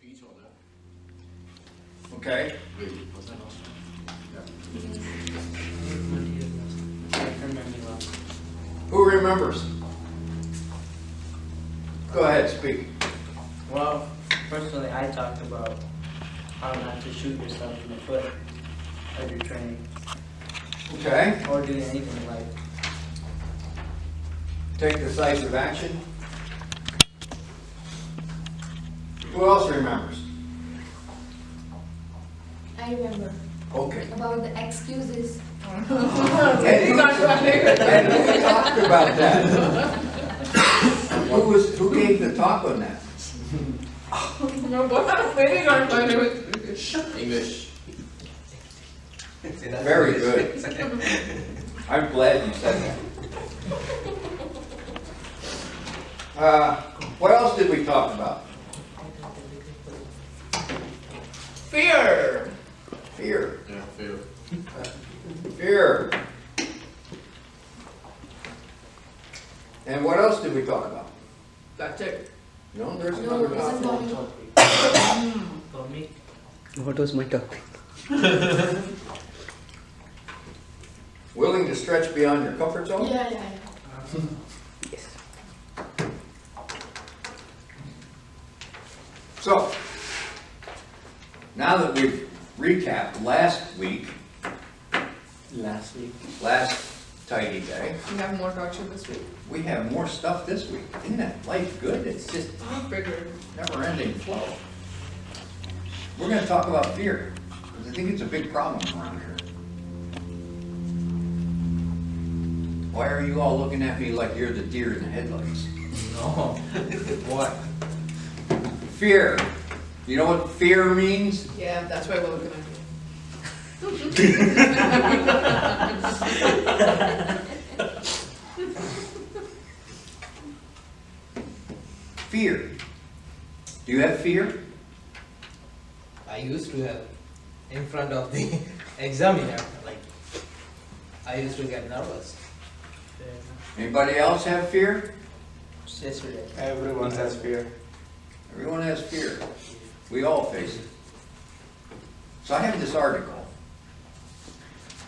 each other. Okay? Who remembers? Go ahead, speak. Well, personally, I talked about how not to shoot yourself in the foot as you're training, Okay? or doing anything like. Take decisive action. Who else remembers? I remember Okay. about the excuses. And who talked about that? Who gave the talk on that? English. Very good. I'm glad you said that. What else did we talk about? Fear. Fear. Yeah, fear. Fear. And what else did we talk about? That's it. No, there's No, another it wasn't topic. talking. For me, What was my topic? Willing to stretch beyond your comfort zone? Yeah. Yes. So, now that we've recapped last week, last tidy day, We have more torture this week. we have more stuff this week. Isn't that life good? It's just I figured. never-ending flow. We're going to talk about fear, because I think it's a big problem around here. Why are you all looking at me like you're the deer in the headlights? no. What? Fear. You know what fear means? Yeah, that's why we're looking at Fear. Do you have fear? I used to have in front of the examiner, like I used to get nervous. Anybody else have fear? Yesterday. Everyone has fear. Everyone has fear. We all face it. So I have this article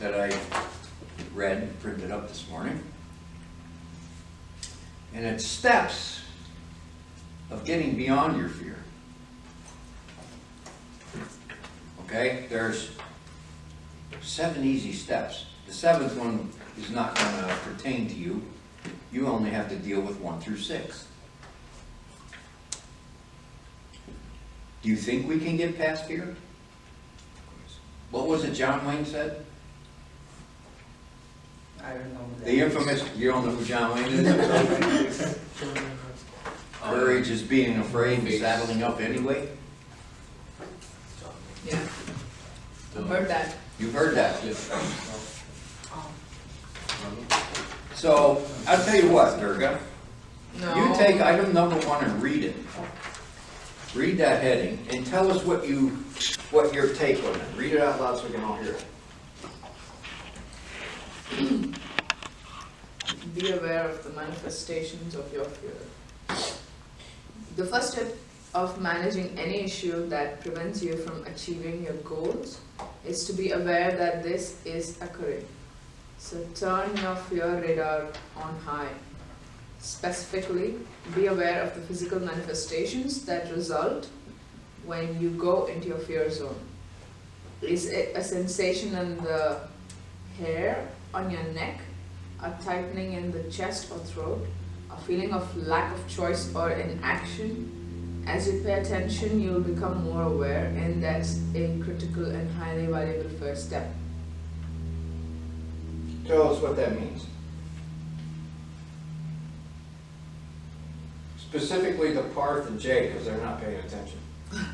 that I read and printed up this morning. And it's steps of getting beyond your fear. Okay? There's 7 easy steps. The 7th one is not going to pertain to you. You only have to deal with 1 through 6. Do you think we can get past fear? What was it John Wayne said? I don't know. The infamous, you don't know who John Wayne is? Courage is being afraid and saddling up anyway. Yeah. I've heard that. You've heard that. So, I'll tell you what, Durga. No. You take item number 1 and read it. Read that heading and tell us what your take on it. Read it out loud so we can all hear it. Be aware of the manifestations of your fear. The first step of managing any issue that prevents you from achieving your goals is to be aware that this is occurring. So turn your fear radar on high. Specifically, be aware of the physical manifestations that result when you go into your fear zone. Is it a sensation in the hair on your neck, a tightening in the chest or throat, a feeling of lack of choice or inaction? As you pay attention, you'll become more aware, and that's a critical and highly valuable first step. Tell us what that means. Specifically to Parth and Jay, because they're not paying attention. I'm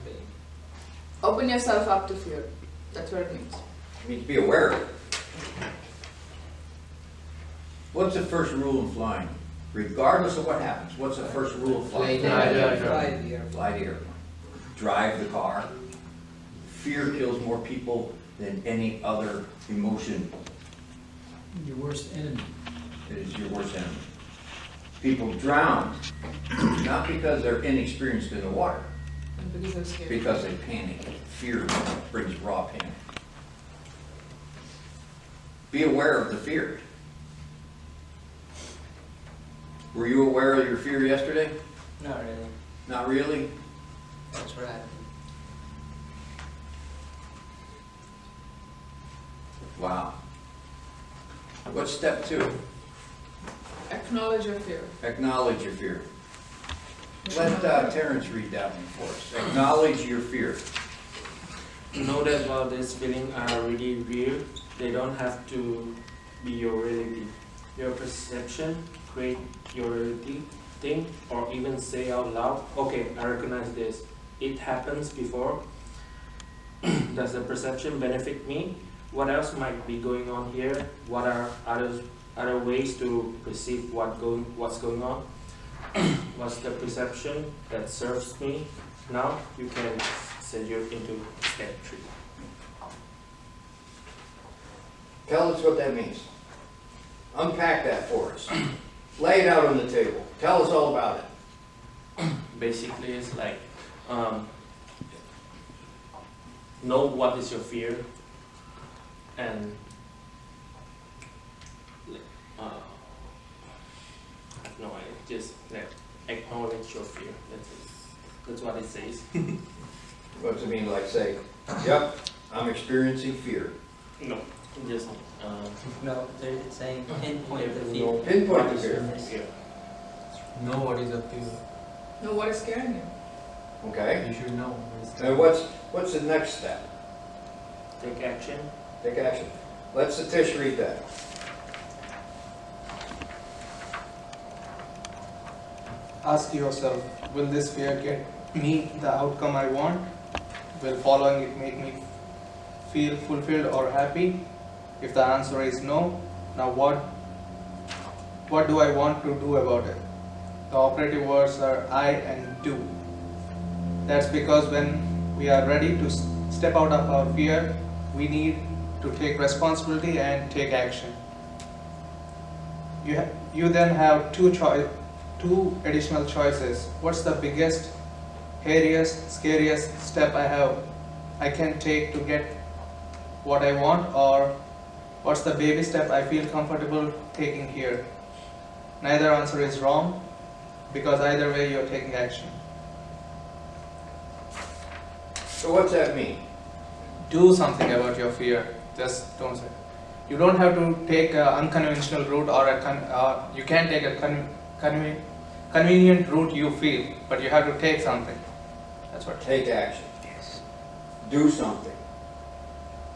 paying. Open yourself up to fear. That's what it means. You need to be aware of it. What's the first rule in flying? Regardless of what happens, what's the first rule of flying? Fly the Fly the airplane. Drive the car. Fear kills more people than any other emotion. Your worst enemy. It is your worst enemy. People drown, not because they're inexperienced in the water, And because they're scared. because they panic. Fear brings raw panic. Be aware of the fear. Were you aware of your fear yesterday? Not really. Not really? That's what happened. Wow. What's step 2? Acknowledge your fear. Acknowledge your fear. Let Terrence read that one for us. Acknowledge your fear. Know that while these feelings are really real, they don't have to be your reality. Your perception create your reality. Think or even say out loud, okay, I recognize this. It happens before. Does the perception benefit me? What else might be going on here? What are other ways to perceive what's going on? What's the perception that serves me? Now you can set you into step 3. Tell us what that means. Unpack that for us. Lay it out on the table. Tell us all about it. Basically, it's like know what is your fear and I have no idea. Just like acknowledge your fear. That's what it says. What does it mean, like say, yep, I'm experiencing fear. No, just No, they're saying pinpoint the fear. Pinpoint what the is your fear. fear. Know what is up to you. Know what is scaring you. Okay? You should know what is And what's the next step? Take action. Take action. Let Satish read that. Ask yourself, will this fear get me the outcome I want? Will following it make me feel fulfilled or happy? If the answer is no, now what do I want to do about it? The operative words are I and do. That's because when we are ready to step out of our fear, we need to take responsibility and take action. You then have two additional choices. What's the biggest, hairiest, scariest step I can take to get what I want, or what's the baby step I feel comfortable taking here? Neither answer is wrong, because either way you're taking action. So what's that mean? Do something about your fear. Just don't say. You don't have to take an unconventional route, or you can take a convenient route you feel, but you have to take something. That's what. Take action. Yes. Do something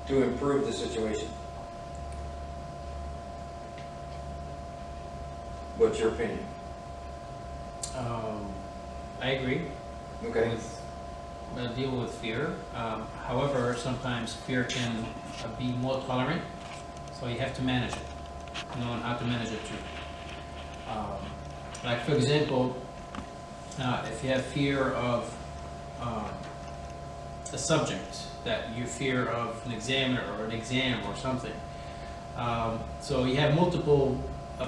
to improve the situation. What's your opinion? I agree Okay. with deal with fear. However, sometimes fear can be more tolerant, so you have to manage it. Know how to manage it too. Like for example, if you have fear of a subject, that you fear of an examiner or an exam or something, so you have multiple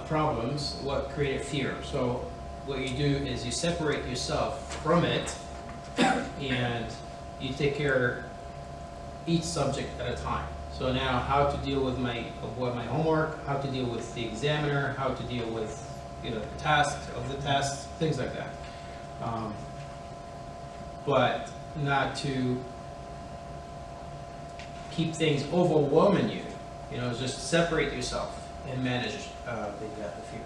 problems what create fear. So what you do is you separate yourself from it and you take care of each subject at a time. So now how to deal with my homework, how to deal with the examiner, how to deal with the tasks, things like that. But not to keep things overwhelming you. Just separate yourself and manage the fear.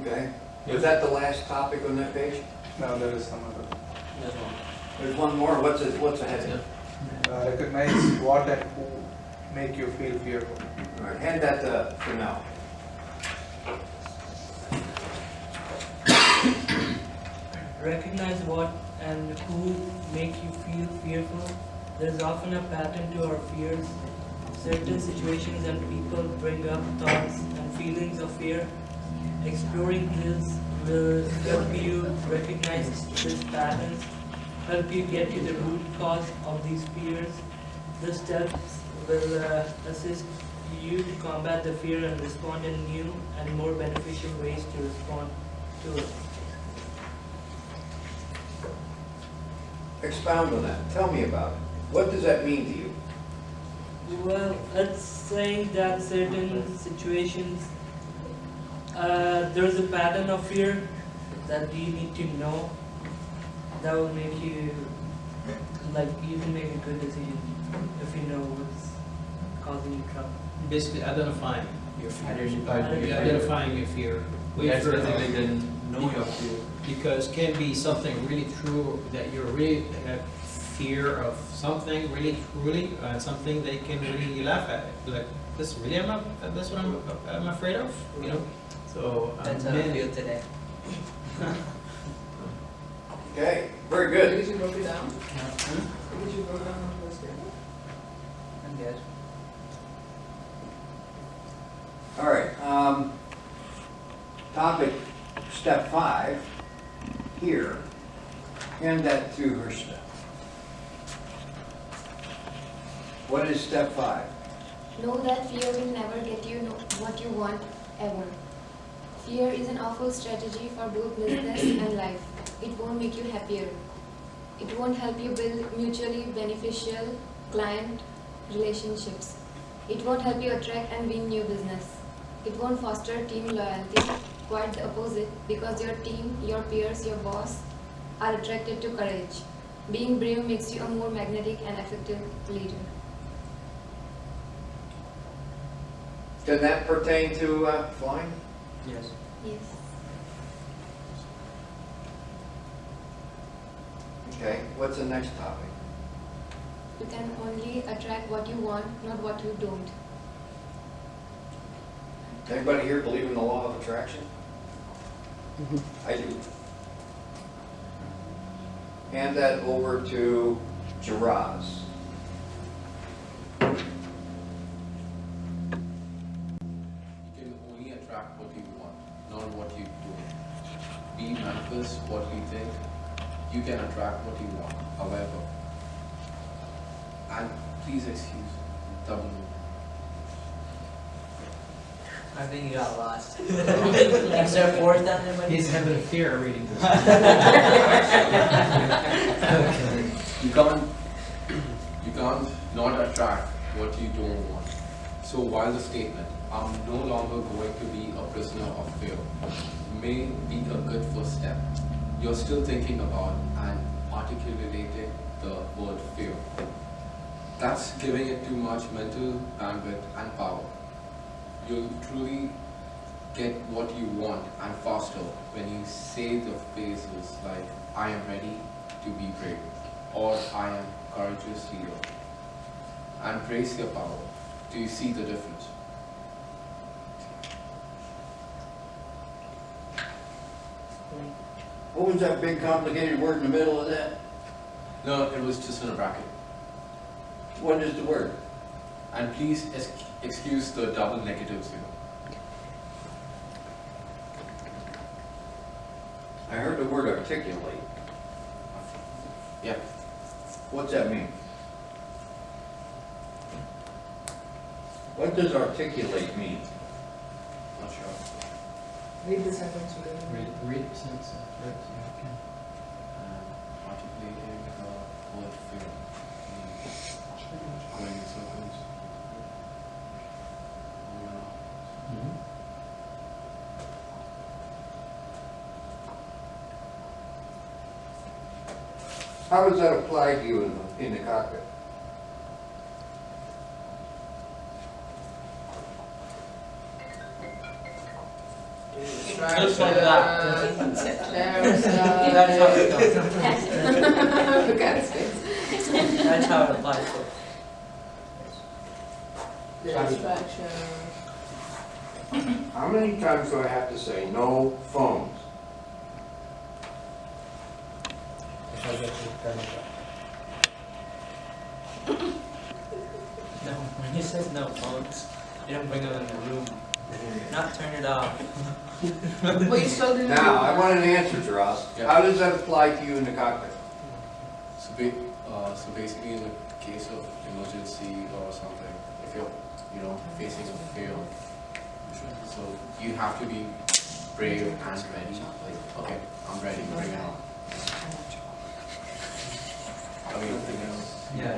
Okay. Was that the last topic on that page? Now there is some other. That's one. There's one more. What's ahead? Recognize what and who make you feel fearful. All right. Hand that to Mel. Recognize what and who make you feel fearful. There is often a pattern to our fears. Certain situations and people bring up thoughts and feelings of fear. Exploring this will help you recognize these patterns, help you get to the root cause of these fears. The steps will assist you to combat the fear and respond in new and more beneficial ways to respond. to it. Expound on that. Tell me about it. What does that mean to you? Well, it's saying that certain situations, there's a pattern of fear that you need to know that will make you, like, you can make a good decision if you know what's causing you trouble. Basically identifying your fear. Identifying. Identifying your fear. That's Wait the for thing, they can know your fear. Because can be something really true that you're really fear of something really truly, something they can really laugh at. Like this really that's what I'm afraid of, you know. So That's how I feel today. Okay, very good. Did you broke it down? Did you broke down on first day? I'm good. All right. Topic step 5 here. Hand that to her step. What is step 5? Know that fear will never get you what you want ever. Fear is an awful strategy for both business and life. It won't make you happier. It won't help you build mutually beneficial client relationships. It won't help you attract and win new business. It won't foster team loyalty. Quite the opposite, because your team, your peers, your boss are attracted to courage. Being brave makes you a more magnetic and effective leader. Can that pertain to flying? Yes. Yes. Okay, what's the next topic? You can only attract what you want, not what you don't. Anybody here believe in the law of attraction? I do. Hand that over to Jaraz. You can only attract what you want, not what you do. Be manifest what you think. You can attract what you want, however. And please excuse double move. I think you got lost. Is there 4th down there, buddy? He's having a fear reading this. You can't not attract what you don't want. So while the statement, I'm no longer going to be a prisoner of fear, may be a good first step, you're still thinking about and articulating the word fear. That's giving it too much mental bandwidth and power. You'll truly get what you want and faster when you say the phrases like, I am ready to be brave, or I am courageous leader. And brace your power. Do you see the difference? What was that big complicated word in the middle of that? No, it was just in a bracket. What is the word? And please excuse the double negatives here. I heard the word articulate. Yeah. What's that mean? What does articulate mean? Not sure. Read the sentence again. Read since Articulating the word fear. Going in circles. How does that apply to you in the cockpit? Just like that. There's That's how it goes. look at his face. That's how it applies to it. Distraction. How many times do I have to say no phones? No, when he says no phones, you don't bring them in the room. Not turn it off. But you still didn't. Now, I want an answer, Jaraz. Yeah. How does that apply to you in the cockpit? So basically, in the case of emergency or something, if you're, facing a fail, so you have to be brave and ready. Like, okay, I'm ready, bring it on. Yeah,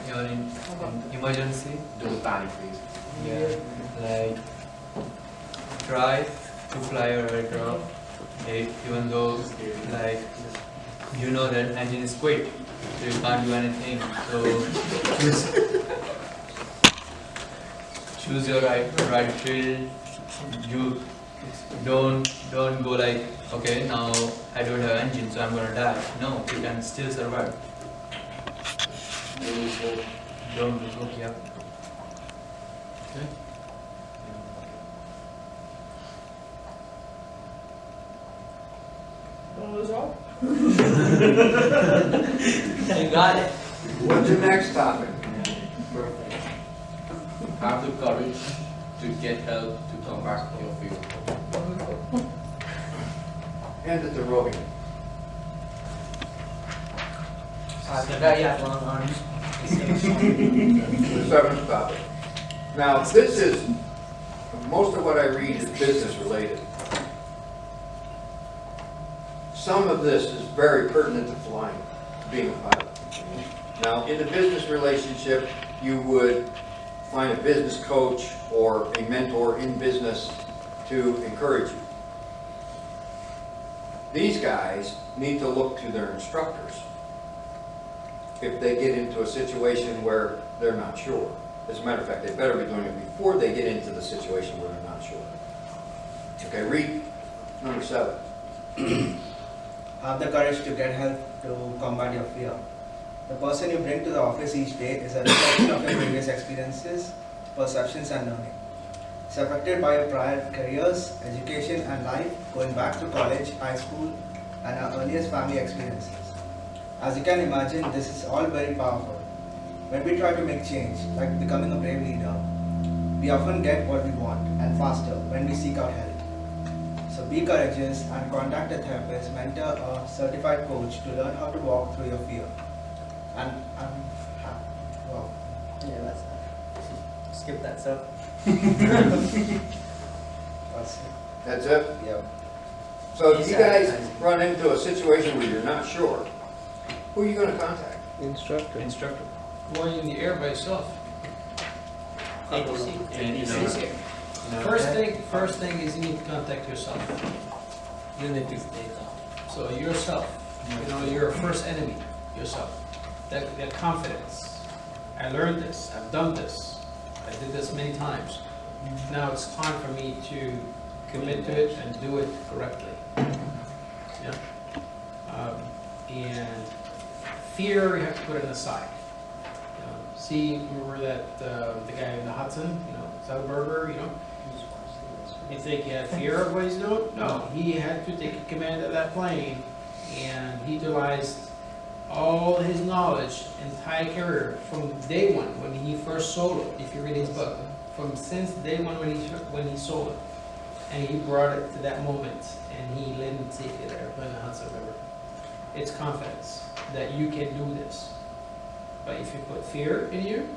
you're in emergency. Don't panic, please. Yeah, like try to fly your aircraft, even though like you know that engine is quick, so you can't do anything. So choose your right field. You don't go like, okay, now I don't have engine, so I'm gonna die. No, you can still survive. Don't lose hope, yeah. Okay. Don't lose hope. You got it. What's the next topic? Perfect. Have the courage to get help to come back to your field. Hand it to Rohit. The guy has long arms. The seventh topic. Now, this is, most of what I read is business related. Some of this is very pertinent to flying, being a pilot. Now, in a business relationship, you would find a business coach or a mentor in business to encourage you. These guys need to look to their instructors if they get into a situation where they're not sure. As a matter of fact, they better be doing it before they get into the situation where they're not sure. Okay, read number 7. Have the courage to get help to combat your fear. The person you bring to the office each day is a reflection of your previous experiences, perceptions and learning. It's affected by your prior careers, education and life, going back to college, high school and our earliest family experiences. As you can imagine, this is all very powerful. When we try to make change, like becoming a brave leader, we often get what we want and faster when we seek out help. So be courageous and contact a therapist, mentor or certified coach to learn how to walk through your fear. And I'm happy. Wow. Yeah, that's skip that stuff. That's it. That's it? Yep. So if you guys run into a situation where you're not sure, who are you going to contact? Instructor. Instructor. Going in the air by yourself. ATC. And you know, First thing is you need to contact yourself. You need to stay calm. So yourself, your first enemy, yourself. That confidence. I learned this, I've done this, I did this many times. Now it's time for me to commit to it and do it correctly. Yeah. And fear, you have to put it aside. See, remember that the guy in the Hudson, Zettelberger, You think he had fear of what he's doing? No, he had to take command of that plane, and he utilized all his knowledge, entire career, from day one when he first sold it. If you read his book, from since day one when he sold it, and he brought it to that moment, and he landed safely there in the Hudson River. It's confidence that you can do this. But if you put fear in you,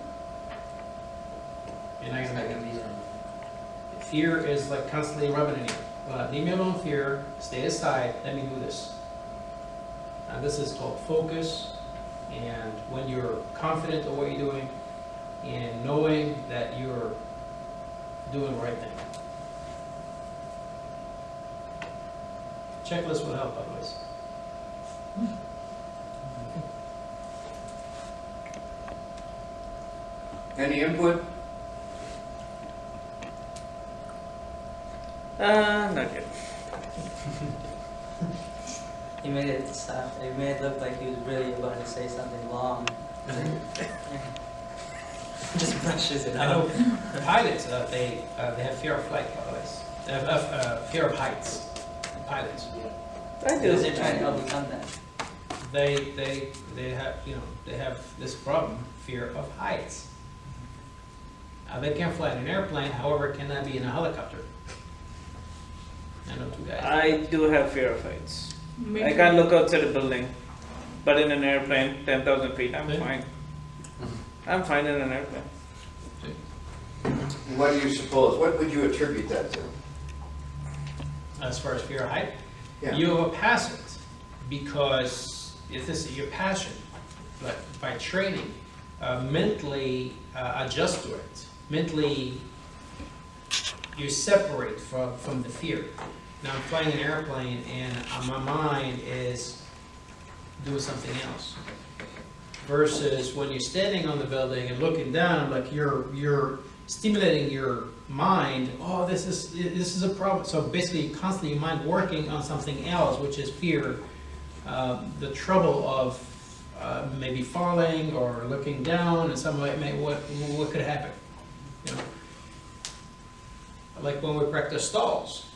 you're not gonna make it. Fear is like constantly rubbing in you. Leave me alone, fear. Stay aside. Let me do this. Now this is called focus. And when you're confident of what you're doing and knowing that you're doing the right thing. Checklist will help otherwise. Any input? Not yet. He made it look like he was really about to say something long. Just brushes it I know out. pilots, they have fear of flight, by the way. They have fear of heights. Pilots. I Because do. they're trying to overcome that. They have this problem, fear of heights. They can't fly in an airplane, however, cannot be in a helicopter. I know two guys. I do have fear of heights. Me I too. can't look outside a building, but in an airplane, 10,000 feet, I'm Yeah. fine. I'm fine in an airplane. What do you suppose? What would you attribute that to? as far as fear of height, Yeah. you pass it because if this is your passion, but by training, mentally adjust to it. Mentally, you separate from the fear. Now I'm flying an airplane and my mind is doing something else. Versus when you're standing on the building and looking down, like you're stimulating your mind. Oh, this is a problem. So basically, constantly your mind working on something else, which is fear, the trouble of maybe falling or looking down, and some way, what could happen? You know, like when we practice stalls,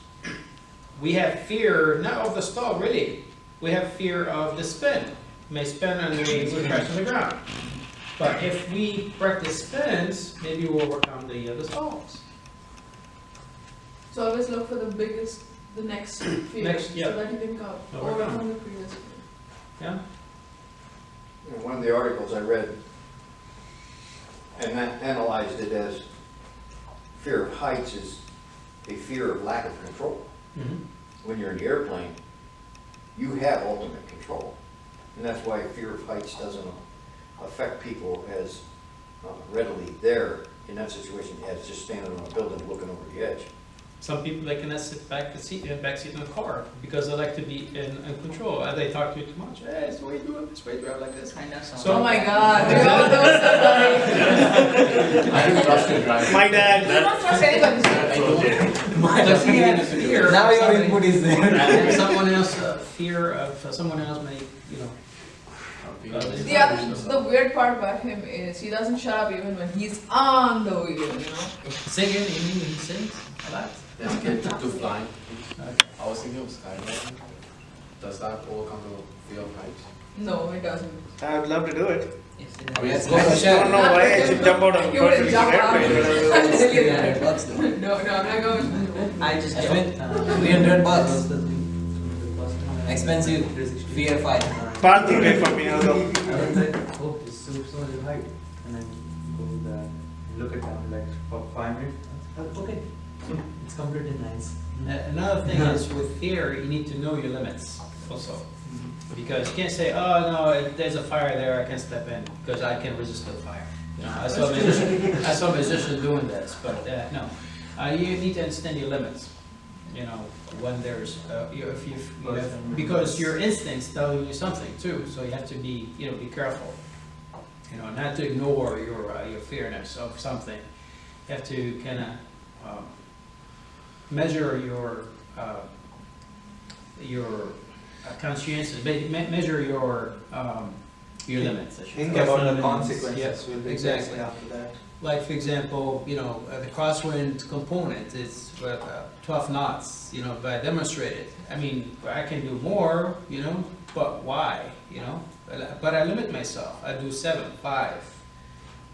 we have fear not of the stall really. We have fear of the spin. We may spin and we crash to the ground. But if we practice spins, maybe we'll overcome the stalls. So always look for the biggest, the next fear, Yeah. so that you can overcome the previous fear. Yeah. You know, one of the articles I read and analyzed it as fear of heights is a fear of lack of control. Mm-hmm. When you're in the airplane, you have ultimate control. And that's why fear of heights doesn't affect people as readily there in that situation as just standing on a building looking over the edge. Some people, they cannot sit back seat in the car because they like to be in control. They talk to you too much. Hey, it's the way you do it. It's the way you do it like this. I know some. So, Oh my God, we all know somebody. I don't trust your driving. My dad. You don't trust anybody. Because he had fear. Now your input is there. And someone else, fear of someone else may, you know. The weird part about him is he doesn't shut up even when he's on the wheel, you know? Singing, you mean he sings a lot? Let's get to flying. Okay. I was thinking of skydiving. Does that overcome the fear of heights? No, it doesn't. I would love to do it. Yes, I mean, Let's it's go, like- I don't know why I should jump out of a You would perfect jump out. airplane. But I will. $300 though. No, I'm not going. I just Ashwin, jumped. $300. Expensive. Fear fight. Party pay for me, I'll go. Oh, it's so high. And then go there, look at them like for 5 minutes. Okay, it's completely nice. Another thing is with fear, you need to know your limits also. Because you can't say, oh no, there's a fire there, I can't step in because I can resist the fire. You know, I saw a musician doing this, but no. You need to understand your limits. You know, when there's, because your instincts tell you something too, so you have to be, be careful. You know, not to ignore your fearness of something. You have to kind of measure your conscience, measure your limits. I should Think say. about the consequences. Yes, Will be exactly. after that. Like for example, the crosswind component is 12 knots. But I demonstrated. I mean, I can do more. But why? But I limit myself. I do 7, 5.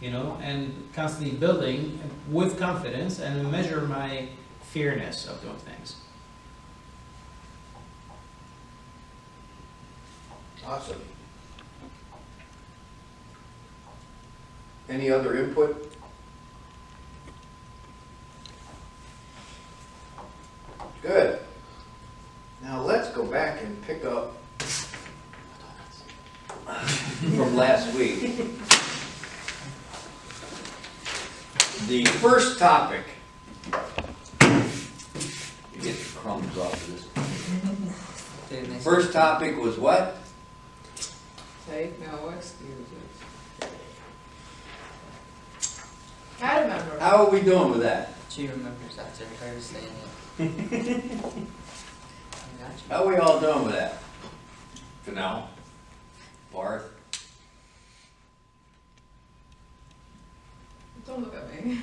And constantly building with confidence and measure my fearness of doing things. Awesome. Any other input? Good. Now let's go back and pick up from last week. The first topic. You get the crumbs off of this. First topic was what? Take no excuses. I remember. How are we doing with that? She remembers after her saying it. I got you. How are we all doing with that? For now? Barth? Don't look at me.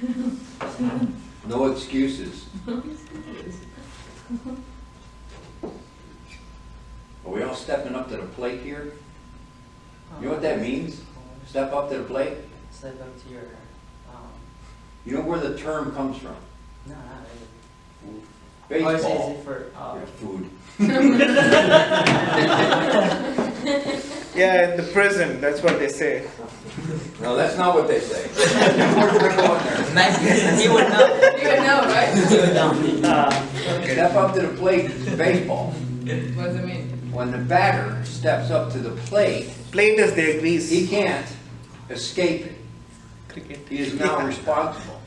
No excuses. Are we all stepping up to the plate here? You know what that means? Step up to the plate? Step up to your, You know where the term comes from? no, not really. Baseball. Or is it for, Yeah, food. Yeah, in the prison, that's what they say. No, that's not what they say. Nice guess. He would know. You would know, right? Okay. Step up to the plate is baseball. What does it mean? When the batter steps up to the plate, Plate is their grease. he can't escape it. Cricket. He is now responsible.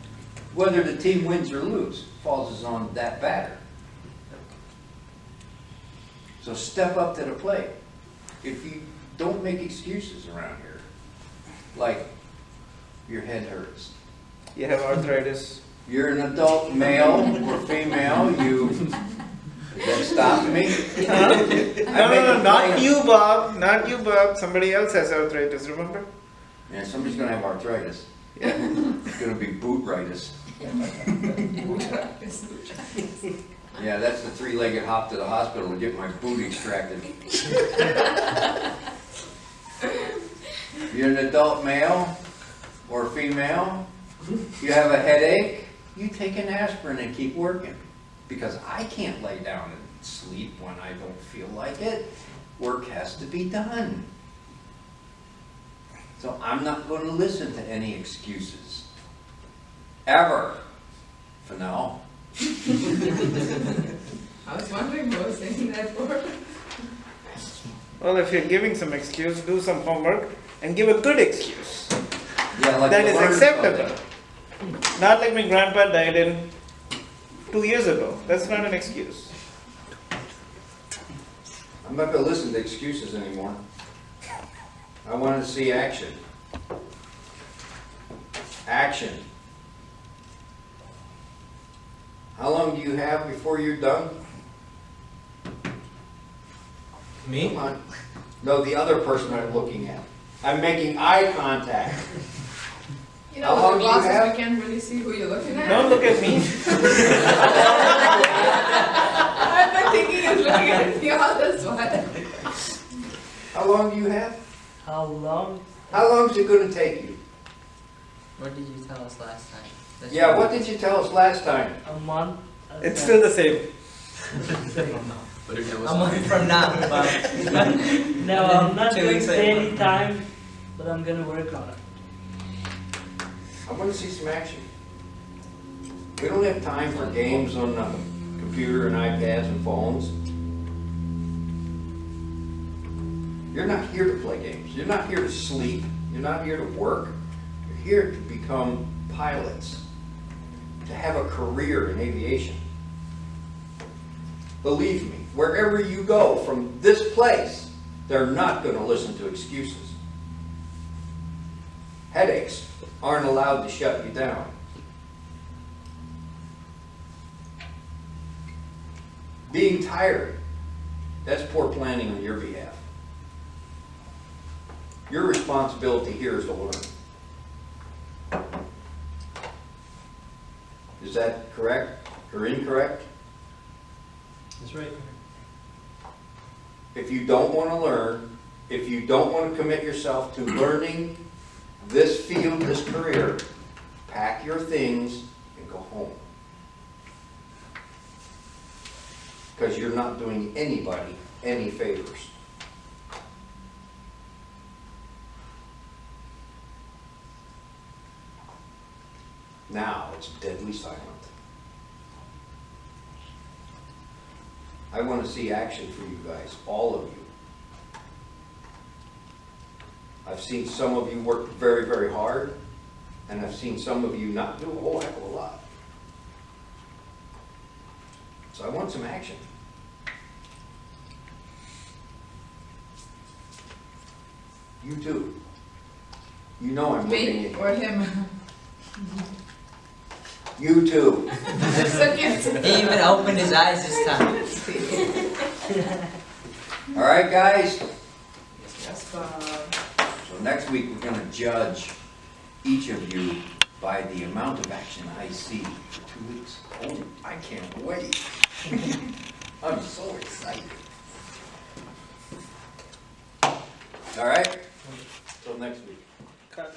Whether the team wins or loses falls on that batter. So step up to the plate. If you don't make excuses around here, like your head hurts, You have arthritis. you're an adult male or female, is that stopping me? No, not you, Bob. Not you, Bob. Somebody else has arthritis, remember? Yeah, somebody's gonna have arthritis. Yeah. It's gonna be bootritis. Yeah, that's the three-legged hop to the hospital to get my boot extracted. You're an adult male or female, you have a headache, you take an aspirin and keep working. Because I can't lay down and sleep when I don't feel like it. Work has to be done. So I'm not going to listen to any excuses. Ever. For now. I was wondering what I was saying that for. Well, if you're giving some excuse, do some homework and give a good excuse. Yeah, like That to is learn acceptable. something. Not like my grandpa died in 2 years ago. That's not an excuse. I'm not going to listen to excuses anymore. I want to see action. Action. How long do you have before you're done? Me? Come on. No, the other person I'm looking at. I'm making eye contact. You How know, long with do the you glasses, have? we can't really see who you're looking at. Don't look at me. I've been thinking it's looking at the others. Why? How long do you have? How long? How long is it going to take you? What did you tell us last time? Yeah, what did you tell us last time? A month? It's still the same. But it never A month from now, but No, I'm not 2 doing weeks later. daily time, but I'm gonna work on it. I want to see some action. We don't have time for games on the computer and iPads and phones. You're not here to play games. You're not here to sleep. You're not here to work. You're here to become pilots, to have a career in aviation. Believe me, wherever you go from this place, they're not going to listen to excuses. Headaches aren't allowed to shut you down. Being tired, that's poor planning on your behalf. Your responsibility here is to learn. Is that correct or incorrect? That's right. If you don't want to learn, if you don't want to commit yourself to learning this field, this career, pack your things and go home. Because you're not doing anybody any favors. Now it's deadly silent. I want to see action for you guys, all of you. I've seen some of you work very, very hard, and I've seen some of you not do a whole heck of a lot. So I want some action. You too. You know I'm looking Me at or you. him? You too. he even opened his eyes this time. All right, guys? Yes, Bob. So next week, we're going to judge each of you by the amount of action I see for 2 weeks. Oh, I can't wait. I'm so excited. All right? Till next week. Cut.